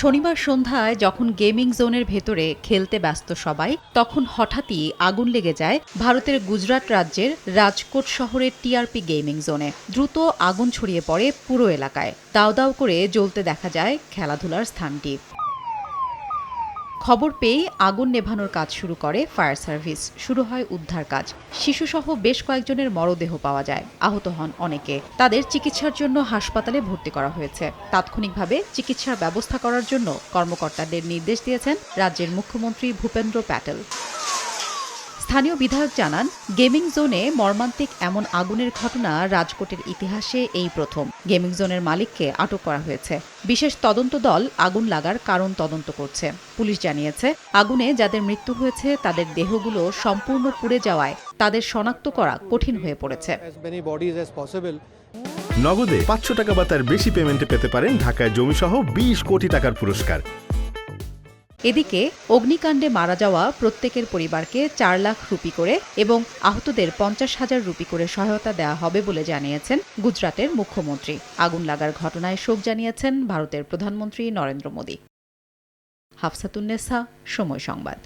শনিবার সন্ধ্যায় যখন গেমিং জোনের ভেতরে খেলতে ব্যস্ত সবাই, তখন হঠাৎই আগুন লেগে যায় ভারতের গুজরাট রাজ্যের রাজকোট শহরের টিআরপি গেমিং জোনে। দ্রুত আগুন ছড়িয়ে পড়ে পুরো এলাকায়। দাউ দাউ করে জ্বলতে দেখা যায় খেলাধুলার স্থানটি। খবর পেয়েই আগুন নেভানোর কাজ শুরু করে ফায়ার সার্ভিস। শুরু হয় উদ্ধার কাজ। শিশুসহ বেশ কয়েকজনের মরদেহ পাওয়া যায়। আহত হন অনেকে। তাদের চিকিৎসার জন্য হাসপাতালে ভর্তি করা হয়েছে। তাৎক্ষণিকভাবে চিকিৎসার ব্যবস্থা করার জন্য কর্মকর্তাদের নির্দেশ দিয়েছেন রাজ্যের মুখ্যমন্ত্রী ভূপেন্দ্র প্যাটেল। স্থানীয় বিধায়ক জানান, গেমিং জোনে মর্মান্তিক এমন আগুনের ঘটনা রাজকোটের ইতিহাসে এই প্রথম। গেমিং জোনের মালিককে আটক করা হয়েছে। বিশেষ তদন্ত দল আগুন লাগার কারণ তদন্ত করছে। পুলিশ জানিয়েছে, আগুনে যাদের মৃত্যু হয়েছে তাদের দেহগুলো সম্পূর্ণ পুড়ে যাওয়ায় তাদের শনাক্ত করা কঠিন হয়ে পড়েছে। নগদে 500 টাকা বা তার বেশি পেমেন্টে পেতে পারেন ঢাকায় জমিসহ 20 কোটি টাকার পুরস্কার। এদিকে অগ্নিকাণ্ডে মারা যাওয়া প্রত্যেকের পরিবারকে 4 লাখ রুপি করে এবং আহতদের 50,000 রুপি করে সহায়তা দেওয়া হবে বলে জানিয়েছেন গুজরাটের মুখ্যমন্ত্রী। আগুন লাগার ঘটনায় শোক জানিয়েছেন ভারতের প্রধানমন্ত্রী নরেন্দ্র মোদী। হাফসাতুন্নেসা, সময় সংবাদ।